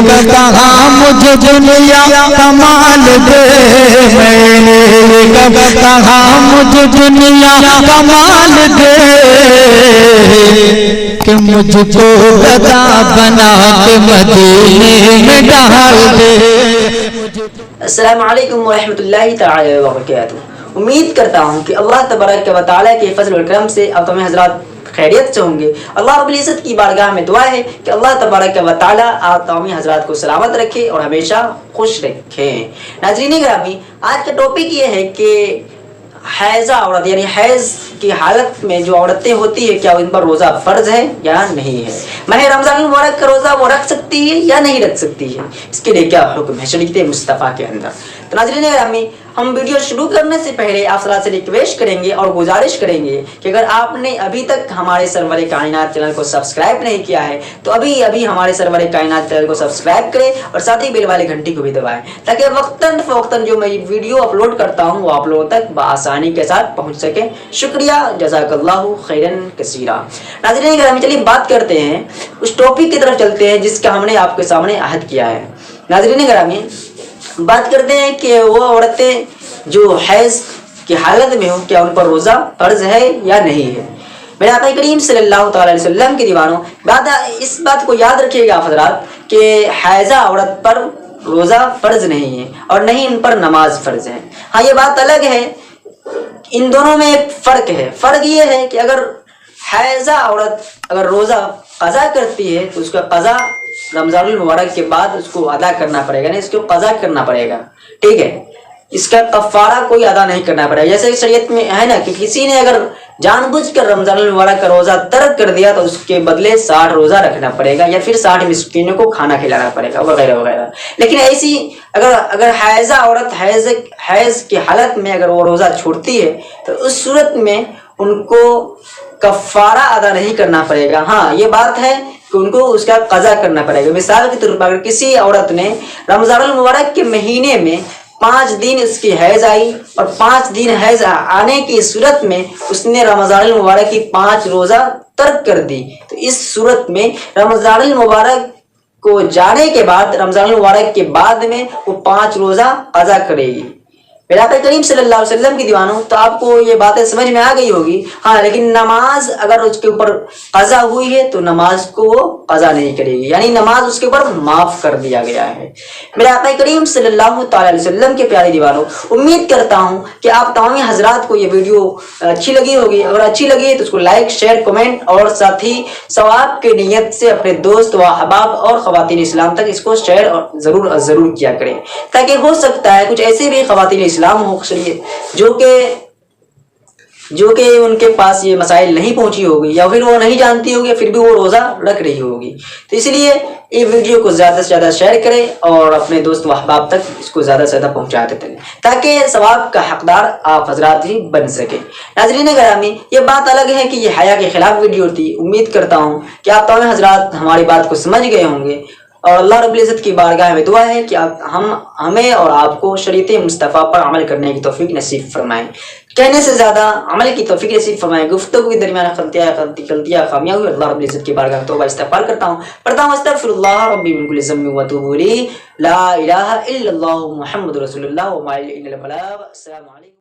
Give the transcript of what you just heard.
کب کہا مجھے دنیا کمال دے، میں نے کب کہا مجھے دنیا کمال دے، کہ مجھ کو گدا بنا کے مدینے میں ڈال دے۔ السلام علیکم ورحمۃ اللہ تعالی وبرکاتہ۔ امید کرتا ہوں کہ اللہ تبارک و تعالیٰ کے فضل و کرم سے آپ تمام حضرات خیریت سے ہوں گے۔ اللہ رب العزت کی بارگاہ میں دعا ہے کہ اللہ تبارک و تعالیٰ آپ تمام حضرات کو سلامت رکھے اور ہمیشہ خوش رکھے۔ ناظرین گرامی، آج کا ٹاپک یہ ہے کہ حیضہ عورت یعنی حیض کی حالت میں جو عورتیں ہوتی ہیں، کیا ان پر روزہ فرض ہے یا نہیں ہے؟ ماہ رمضان المبارک کا روزہ وہ رکھ سکتی ہے یا نہیں رکھ سکتی ہے؟ اس کے لیے کیا حکم ہے شریعت مصطفیٰ کے اندر؟ تو ناظرین گرامی، ہم ویڈیو شروع کرنے سے پہلے آپ سے ریکویسٹ کریں گے اور گزارش کریں گے کہ اگر آپ نے ابھی تک ہمارے سرور کائنات چینل کو سبسکرائب نہیں کیا ہے تو ابھی ہمارے سرور کائنات چینل کو سبسکرائب کریں اور ساتھ ہی بیل والے گھنٹی کو بھی دبائیں، تاکہ وقتاً فوقتاً جو میں ویڈیو اپلوڈ کرتا ہوں وہ آپ لوگوں تک بآسانی کے ساتھ پہنچ سکے۔ شکریہ، جزاک اللہ خیراً کثیرا۔ ناظرین گرامی، چلیے بات کرتے ہیں، اس ٹاپک کی طرف چلتے ہیں جس کا ہم نے آپ کے سامنے عہد کیا ہے۔ ناظرین گرامی، بات کرتے ہیں کہ وہ عورتیں جو حیض کی حالت میں ہوں، کیا ان پر روزہ فرض ہے یا نہیں ہے؟ میرے آقا کریم صلی اللہ تعالی علیہ وسلم کے دیوانوں، اس بات کو یاد رکھیے گا حضرات کہ حیضہ عورت پر روزہ فرض نہیں ہے اور نہیں ان پر نماز فرض ہے۔ ہاں، یہ بات الگ ہے، ان دونوں میں ایک فرق ہے۔ فرق یہ ہے کہ اگر حیضہ عورت اگر روزہ قضا کرتی ہے تو اس کا قضا رمضان المبارک کے بعد اس کو ادا کرنا پڑے گا، نہیں اس کو قضا کرنا پڑے گا، ٹھیک ہے؟ اس کا کفارہ کوئی ادا نہیں کرنا پڑے گا۔ جیسے شریعت میں ہے نا کہ کسی نے اگر جان بوجھ کر رمضان المبارک کا روزہ ترک کر دیا تو اس کے بدلے 60 روزہ رکھنا پڑے گا یا پھر 60 مسکینوں کو کھانا کھلانا پڑے گا وغیرہ وغیرہ۔ لیکن ایسی اگر حیضہ عورت حیض کی حالت میں اگر وہ روزہ چھوڑتی ہے تو اس صورت میں ان کو کفارہ ادا نہیں کرنا پڑے گا۔ ہاں، یہ بات ہے کہ ان کو اس کا قضا کرنا پڑے گا۔ مثال کے طور پر اگر کسی عورت نے رمضان المبارک کے مہینے میں 5 دن اس کی حیض آئی اور 5 دن حیض آنے کی صورت میں اس نے رمضان المبارک کی 5 روزہ ترک کر دی، تو اس صورت میں رمضان المبارک کو جانے کے بعد رمضان المبارک کے بعد میں وہ 5 روزہ قضا کرے گی۔ میرے آقا کریم صلی اللہ علیہ وسلم کی دیوانوں، تو آپ کو یہ باتیں سمجھ میں آ گئی ہوگی۔ ہاں، لیکن نماز اگر اس کے اوپر قضا ہوئی ہے تو نماز کو وہ قضا نہیں کرے گی، یعنی نماز اس کے اوپر معاف کر دیا گیا ہے۔ میرے آقا کریم صلی اللہ تعالی علیہ وسلم کے پیارے دیوانوں، امید کرتا ہوں کہ آپ تمام حضرات کو یہ ویڈیو اچھی لگی ہوگی۔ اگر اچھی لگی ہے تو اس کو لائک، شیئر، کمنٹ اور ساتھ ہی ثواب کی نیت سے اپنے دوست و احباب اور خواتین اسلام تک اس کو شیئر ضرور کیا کریں، تاکہ ہو سکتا ہے کچھ ایسے بھی خواتین اسلام ہو جو کہ ان کے پاس یہ مسائل نہیں پہنچی ہوگی یا پھر وہ نہیں جانتی ہوگی، پھر بھی وہ روزہ رکھ رہی ہوگی۔ تو اس لیے یہ ویڈیو کو زیادہ سے زیادہ شیئر کریں اور اپنے دوست و احباب تک اس کو زیادہ سے زیادہ پہنچاتے تھے تاکہ ثواب کا حقدار آپ حضرات ہی بن سکے۔ ناظرین گرامی، یہ بات الگ ہے کہ یہ حیا کے خلاف ویڈیو تھی۔ امید کرتا ہوں کہ آپ تمام حضرات ہماری بات کو سمجھ گئے ہوں گے اور اللہ رب العزت کی بارگاہ میں دعا ہے کہ ہمیں اور آپ کو شریعت مصطفیٰ پر عمل کرنے کی توفیق نصیب فرمائیں، کہنے سے زیادہ عمل کی توفیق نصیب فرمائیں۔ گفتگو کے درمیان غلطیاں خامیاں ہوئی، اللہ رب العزت کی بارگاہ میں توبہ استغفار پڑھتا ہوں استغفر اللہ ربی من کل ذنب واتوب الیہ، لا الہ الا اللہ محمد رسول اللہ وما الیہ الا البلاغ۔ السلام علیکم۔